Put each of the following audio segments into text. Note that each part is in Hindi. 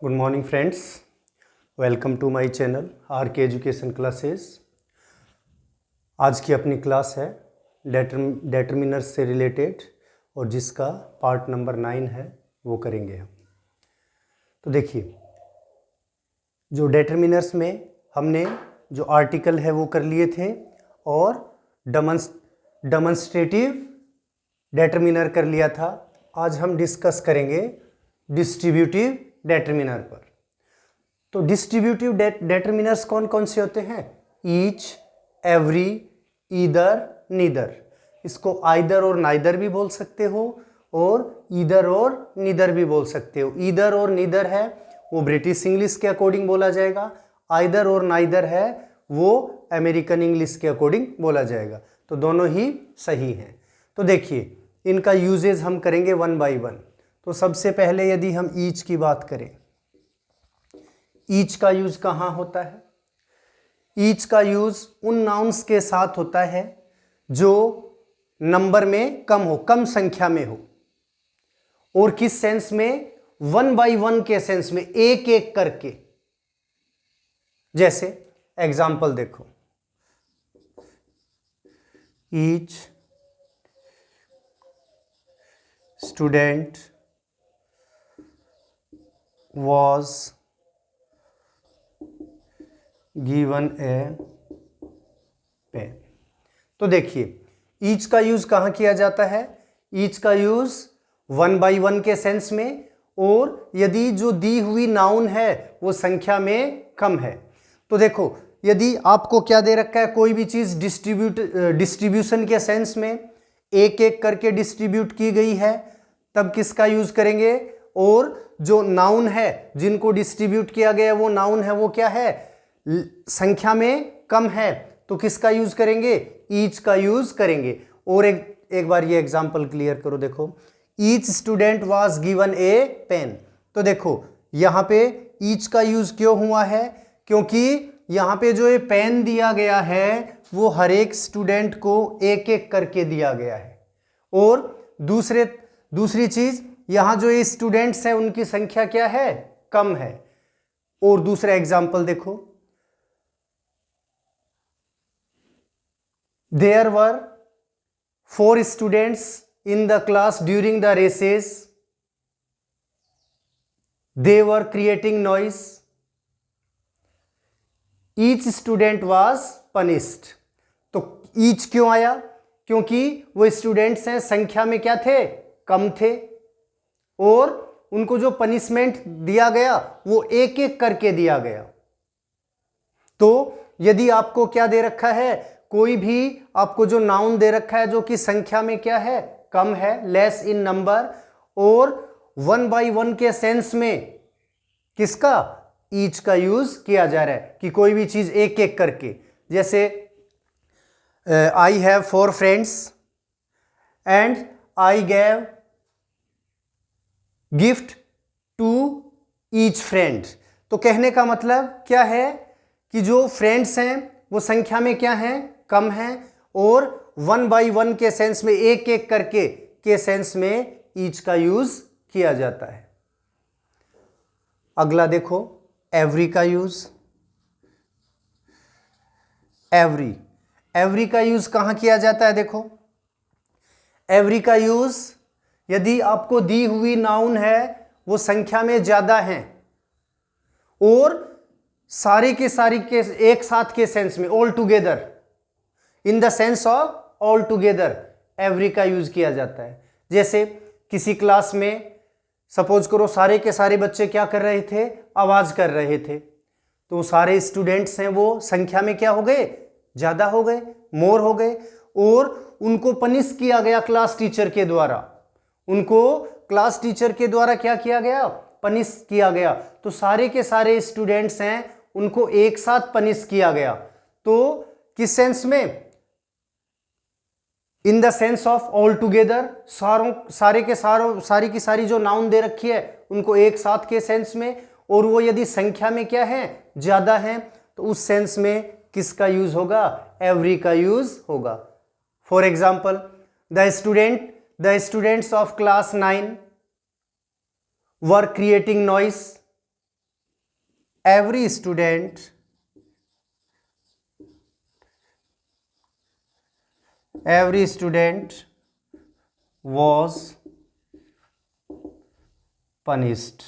Good morning friends, welcome to my channel R K education classes. आज की अपनी क्लास है डेटर्मिनर्स से रिलेटेड और जिसका पार्ट नंबर 9 है वो करेंगे हम। तो देखिए, जो डेटर्मिनर्स में हमने जो आर्टिकल है वो कर लिए थे और डेमोन्स्ट्रेटिव डेटर्मिनर कर लिया था। आज हम डिस्कस करेंगे डिस्ट्रीब्यूटिव डेटर्मिनर पर। तो डिस्ट्रीब्यूटिव डेटर्मिनर्स कौन कौन से होते हैं? Each, every, either, neither. इसको आइदर और नाइदर भी बोल सकते हो और ईदर और नीदर भी बोल सकते हो। ईदर और नीदर है वो ब्रिटिश इंग्लिश के अकॉर्डिंग बोला जाएगा, आइदर और नाइदर है वो अमेरिकन इंग्लिश के अकॉर्डिंग बोला जाएगा। तो दोनों ही सही हैं। तो देखिए, इनका यूजेज हम करेंगे वन बाय वन। तो सबसे पहले यदि हम ईच की बात करें, ईच का यूज कहाँ होता है? ईच का यूज उन नाउन्स के साथ होता है जो नंबर में कम हो, कम संख्या में हो। और किस सेंस में? वन बाय वन के सेंस में, एक एक करके। जैसे एग्जाम्पल देखो, each student was given a pen। तो देखिए, ईच का यूज कहां किया जाता है? ईच का यूज वन बाय वन के सेंस में, और यदि जो दी हुई नाउन है वो संख्या में कम है। तो देखो, यदि आपको क्या दे रखा है, कोई भी चीज डिस्ट्रीब्यूशन के सेंस में एक एक करके डिस्ट्रीब्यूट की गई है, तब किसका यूज करेंगे? और जो नाउन है जिनको डिस्ट्रीब्यूट किया गया वो नाउन है वो क्या है? संख्या में कम है, तो किसका यूज करेंगे? ईच का यूज करेंगे। और एक बार ये एग्जांपल क्लियर करो। देखो, each student was given a pen. तो देखो, यहां पे ईच का यूज क्यों हुआ है? क्योंकि यहां पे जो ये पेन दिया गया है वो हर एक स्टूडेंट को एक एक करके दिया गया है। और दूसरी चीज, यहां जो ये स्टूडेंट्स हैं उनकी संख्या क्या है? कम है। और दूसरा एग्जांपल देखो, there were 4 students in the class during the recess, they were creating noise, each student was punished. तो ईच क्यों आया? क्योंकि वो स्टूडेंट्स हैं संख्या में क्या थे? कम थे, और उनको जो पनिशमेंट दिया गया वो एक एक करके दिया गया। तो यदि आपको क्या दे रखा है, कोई भी आपको जो नाउन दे रखा है जो कि संख्या में क्या है? कम है, लेस इन नंबर, और वन बाय वन के सेंस में किसका? ईच का यूज किया जा रहा है कि कोई भी चीज एक एक करके। जैसे I have 4 friends and I gave gift to each friend. तो कहने का मतलब क्या है कि जो फ्रेंड्स हैं वो संख्या में क्या हैं? कम हैं, और वन बाय वन के सेंस में, एक एक करके के सेंस में ईच का यूज किया जाता है। अगला देखो, एवरी का यूज। एवरी का यूज कहां किया जाता है? देखो, एवरी का यूज यदि आपको दी हुई नाउन है वो संख्या में ज्यादा है और सारे के एक साथ के सेंस में, all together, in the sense of all together, every का यूज किया जाता है। जैसे किसी क्लास में सपोज करो सारे के सारे बच्चे क्या कर रहे थे? आवाज कर रहे थे। तो सारे स्टूडेंट्स हैं वो संख्या में क्या हो गए? ज्यादा हो गए, मोर हो गए, और उनको पनिश किया गया क्लास टीचर के द्वारा। उनको क्लास टीचर के द्वारा क्या किया गया? पनिश किया गया। तो सारे के सारे स्टूडेंट्स हैं उनको एक साथ पनिश किया गया। तो किस सेंस में? In the sense of all together, सारी की सारी जो नाउन दे रखी है उनको एक साथ के सेंस में, और वो यदि संख्या में क्या है? ज्यादा है, तो उस सेंस में किसका यूज होगा? एवरी का यूज होगा। For example, the students of class 9 were creating noise every student was punished।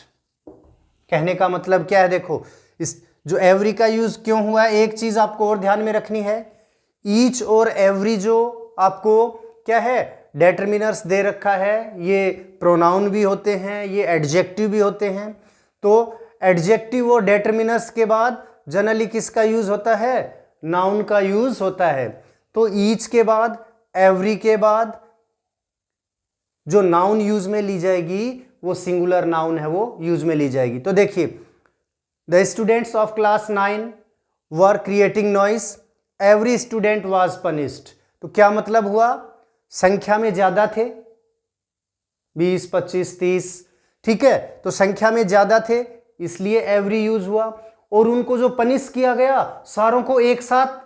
कहने का मतलब क्या है, देखो इस जो एवरी का यूज क्यों हुआ है, एक चीज आपको और ध्यान में रखनी है, ईच और एवरी जो आपको क्या है डेटर्मिनर्स दे रखा है, ये प्रोनाउन भी होते हैं, ये एडजेक्टिव भी होते हैं। तो एडजेक्टिव और डेटर्मिनर्स के बाद जनरली किसका यूज होता है, नाउन का यूज होता है। तो ईच के बाद, एवरी के बाद जो नाउन यूज में ली जाएगी वो सिंगुलर नाउन है, वो यूज में ली जाएगी। तो देखिए, the students of class 9 were creating noise, every student was punished. तो क्या मतलब हुआ, संख्या में ज्यादा थे, 20, 25, 30, ठीक है, तो संख्या में ज्यादा थे इसलिए एवरी यूज हुआ। और उनको जो पनिश किया गया, सारों को एक साथ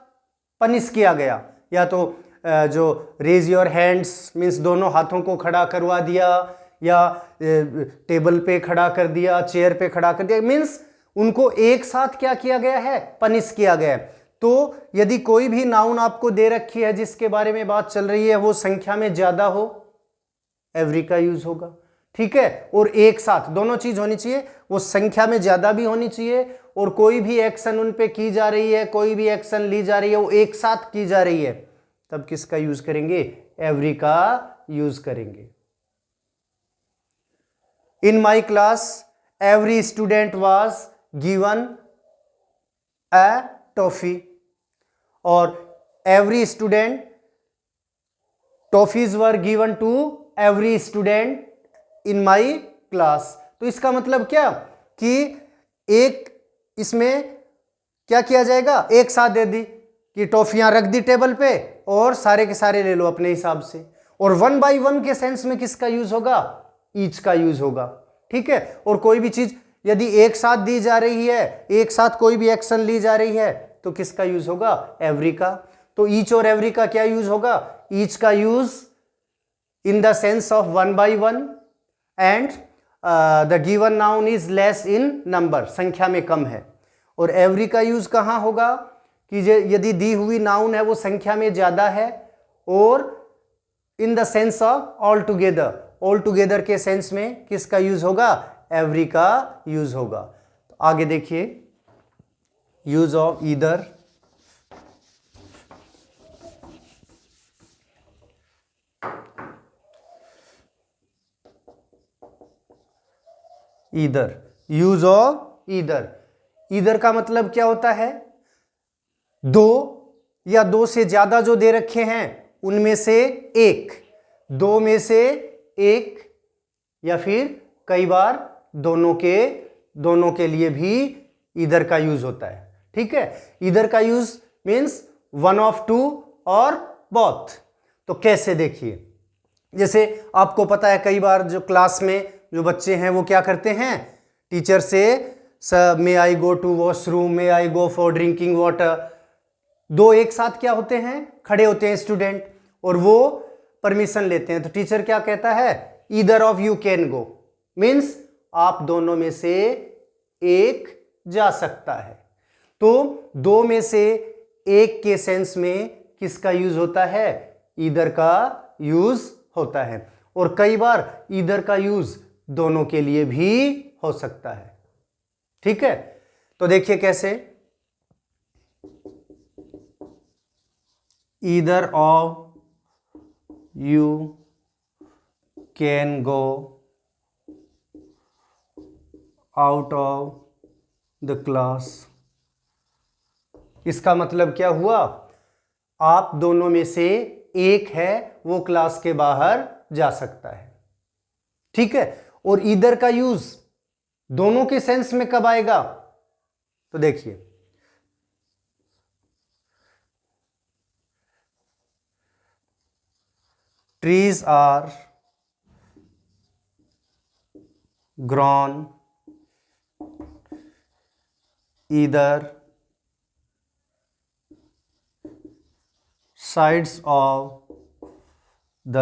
पनिश किया गया, या तो जो रेज योर हैंड्स मीन्स दोनों हाथों को खड़ा करवा दिया, या टेबल पे खड़ा कर दिया, चेयर पे खड़ा कर दिया, मीन्स उनको एक साथ क्या किया गया है, पनिश किया गया है। तो यदि कोई भी नाउन आपको दे रखी है जिसके बारे में बात चल रही है, वो संख्या में ज्यादा हो, एवरी का यूज होगा, ठीक है। और एक साथ दोनों चीज होनी चाहिए, वो संख्या में ज्यादा भी होनी चाहिए, और कोई भी एक्शन उन पे की जा रही है, कोई भी एक्शन ली जा रही है, वो एक साथ की जा रही है, तब किसका यूज करेंगे, एवरी का यूज करेंगे। In my class every student was given a toffee, और every student, toffees were given to every student in my class. तो इसका मतलब क्या कि एक इसमें क्या किया जाएगा, एक साथ दे दी कि टॉफियां रख दी टेबल पे और सारे के सारे ले लो अपने हिसाब से। और 1 बाई 1 के सेंस में किसका यूज होगा, ईच का यूज होगा, ठीक है। और कोई भी चीज यदि एक साथ दी जा रही है, एक साथ कोई भी एक्शन ली जा रही है, तो किसका यूज होगा, एवरी का। तो ईच और एवरी का क्या यूज होगा, ईच का use in the sense of 1 by 1 and the given noun is less in number, संख्या में कम है। और एवरी का यूज कहां होगा कि यदि दी हुई नाउन है वो संख्या में ज्यादा है, और in the sense of all together, all together के सेंस में किसका यूज होगा, एवरी का यूज होगा। तो आगे देखिए, use of either, either, use of either. Either का मतलब क्या होता है, दो या दो से ज्यादा जो दे रखे हैं उनमें से एक, दो में से एक, या फिर कई बार दोनों के लिए भी ईदर का यूज होता है, ठीक है। ईदर का use means one of two और बोथ। तो कैसे, देखिए, जैसे आपको पता है कई बार जो क्लास में जो बच्चे हैं वो क्या करते हैं, टीचर से sir may I go to washroom, may I go for drinking water, दो एक साथ क्या होते हैं, खड़े होते हैं स्टूडेंट, और वो परमिशन लेते हैं। तो टीचर क्या कहता है, either of you can go, means आप दोनों में से एक जा सकता है। तो दो में से एक के सेंस में किसका यूज होता है, ईदर का यूज होता है। और कई बार ईदर का यूज दोनों के लिए भी हो सकता है, ठीक है। तो देखिए कैसे, either of you can go out of the class. इसका मतलब क्या हुआ, आप दोनों में से एक है वो क्लास के बाहर जा सकता है, ठीक है। और ईदर का यूज दोनों के सेंस में कब आएगा, तो देखिए, trees are grown either sides of the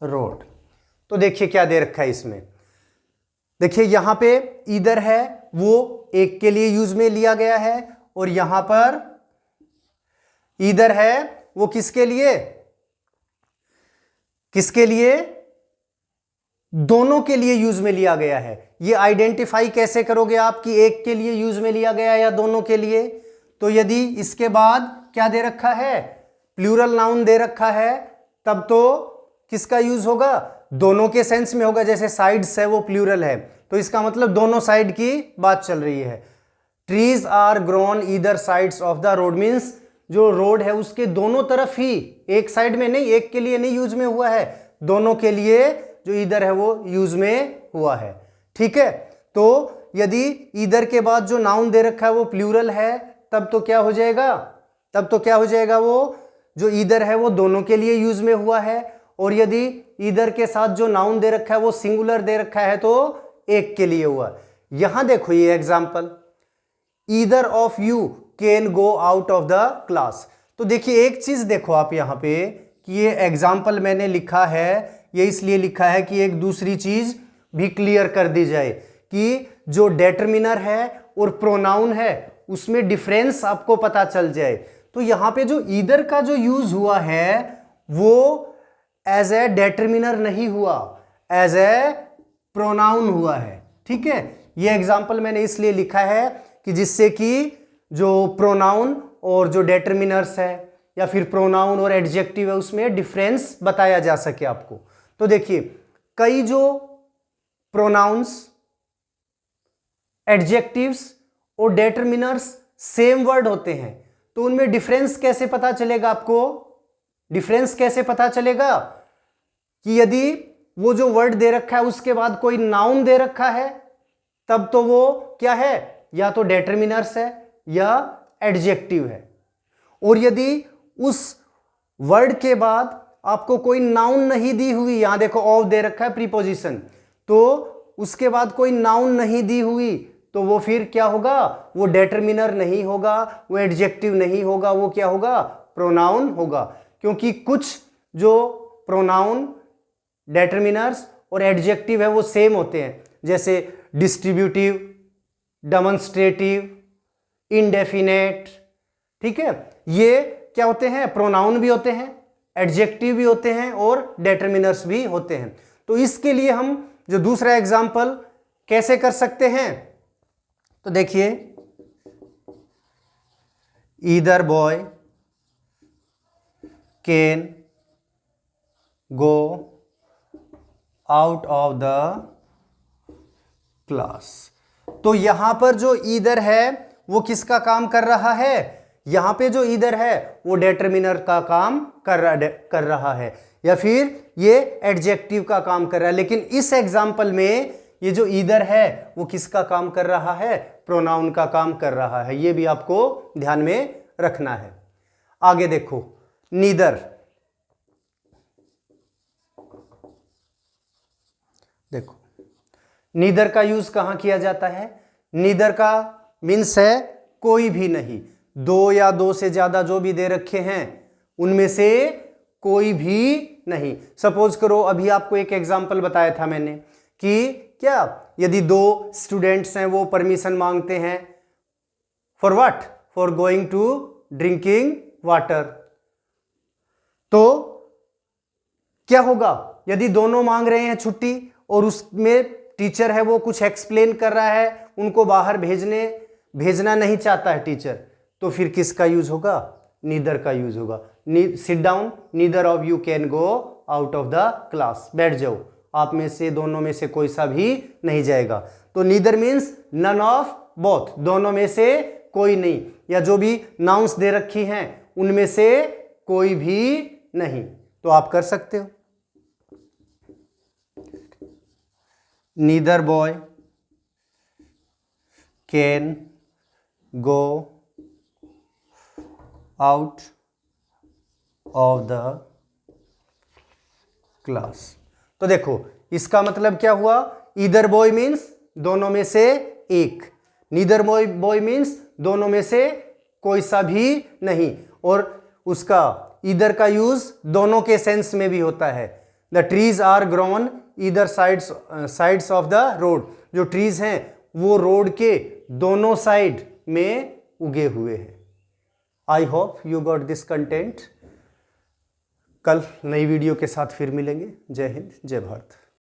road. तो देखिए क्या दे रखा है इसमें, देखिए यहां पे ईदर है वो एक के लिए यूज में लिया गया है, और यहां पर ईदर है वो किसके लिए, किसके लिए, दोनों के लिए यूज में लिया गया है। ये आइडेंटिफाई कैसे करोगे आप कि एक के लिए यूज में लिया गया या दोनों के लिए? तो यदि इसके बाद क्या दे रखा है, प्लूरल नाउन दे रखा है, तब तो किसका यूज होगा, दोनों के सेंस में होगा। जैसे साइड्स है वो प्लूरल है, तो इसका मतलब दोनों साइड की बात चल रही है। Trees are grown either sides of the road, means जो रोड है उसके दोनों तरफ ही, एक साइड में नहीं, एक के लिए नहीं यूज में हुआ है, दोनों के लिए जो ईदर है वो यूज में हुआ है। ठीक है, तो यदि ईदर के बाद जो नाउन दे रखा है वो प्लूरल है, तब तो क्या हो जाएगा, तब तो क्या हो जाएगा, वो जो ईदर है वो दोनों के लिए यूज में हुआ है। और यदि ईदर के साथ जो नाउन दे रखा है वो सिंगुलर दे रखा है तो एक के लिए हुआ। यहां देखो ये example, either of you can go out of the class. तो देखिए एक चीज देखो आप यहां पे कि ये एग्जाम्पल मैंने लिखा है, ये इसलिए लिखा है कि एक दूसरी चीज भी क्लियर कर दी जाए कि जो डेटर्मिनर है और प्रोनाउन है उसमें डिफरेंस आपको पता चल जाए। तो यहां पे जो ईदर का जो यूज हुआ है वो एज ए डेटर्मिनर नहीं हुआ, एज ए प्रोनाउन हुआ है। ठीक है, ये एग्जाम्पल मैंने इसलिए लिखा है कि जिससे कि जो प्रोनाउन और जो डेटर्मिनर्स है या फिर प्रोनाउन और एडजेक्टिव है उसमें डिफरेंस बताया जा सके आपको। तो देखिए कई जो प्रोनाउंस, एडजेक्टिव्स और डेटर्मिनर्स सेम वर्ड होते हैं, तो उनमें डिफरेंस कैसे पता चलेगा आपको, डिफरेंस कैसे पता चलेगा कि यदि वो जो वर्ड दे रखा है उसके बाद कोई नाउन दे रखा है, तब तो वो क्या है, या तो डेटर्मिनर्स है या एडजेक्टिव है। और यदि उस वर्ड के बाद आपको कोई नाउन नहीं दी हुई, यहां देखो ऑफ दे रखा है प्रीपोजिशन, तो उसके बाद कोई नाउन नहीं दी हुई, तो वो फिर क्या होगा, वो डेटर्मिनर नहीं होगा, वो एडजेक्टिव नहीं होगा, वो क्या होगा, प्रोनाउन होगा। क्योंकि कुछ जो प्रोनाउन, डेटर्मिनर्स और एडजेक्टिव है वो सेम होते हैं, जैसे डिस्ट्रीब्यूटिव, डेमोन्स्ट्रेटिव, इंडेफिनेट। ठीक है, ये क्या होते हैं, प्रोनाउन भी होते हैं, एडजेक्टिव भी होते हैं और डेटर्मिनर्स भी होते हैं। तो इसके लिए हम जो दूसरा एग्जाम्पल कैसे कर सकते हैं, तो देखिए either boy can go out of the class. तो यहां पर जो ईदर है वो किसका काम कर रहा है, यहां पे जो ईदर है वो डेटर्मिनर का काम कर रहा है या फिर ये एडजेक्टिव का काम कर रहा है। लेकिन इस एग्जाम्पल में ये जो ईदर है वो किसका काम कर रहा है, प्रोनाउन का काम कर रहा है। ये भी आपको ध्यान में रखना है। आगे देखो नीदर, देखो नीदर का यूज कहां किया जाता है, नीदर का मीन्स है कोई भी नहीं, दो या दो से ज्यादा जो भी दे रखे हैं उनमें से कोई भी नहीं। सपोज करो अभी आपको एक एग्जांपल बताया था मैंने कि क्या यदि दो स्टूडेंट्स हैं वो परमिशन मांगते हैं for what, for going to drinking water, तो क्या होगा, यदि दोनों मांग रहे हैं छुट्टी और उसमें टीचर है वो कुछ एक्सप्लेन कर रहा है, उनको बाहर भेजना नहीं चाहता है टीचर, तो फिर किसका यूज होगा, नीदर का यूज होगा। Sit down, neither of you can go out of the class, बैठ जाओ, आप में से दोनों में से कोई सा भी नहीं जाएगा। तो neither means none of both, दोनों में से कोई नहीं, या जो भी नाउंस दे रखी हैं उनमें से कोई भी नहीं, तो आप कर सकते हो। Neither boy can go out of the class. तो देखो इसका मतलब क्या हुआ, ईदर बॉय मीन्स दोनों में से एक, नीदर बॉय मीन्स दोनों में से कोई सा भी नहीं, और उसका ईदर का यूज दोनों के सेंस में भी होता है। The trees are grown either sides of the road, जो ट्रीज हैं वो रोड के दोनों साइड में उगे हुए हैं। I hope you got this content. कल नई वीडियो के साथ फिर मिलेंगे। जय हिंद, जय भारत।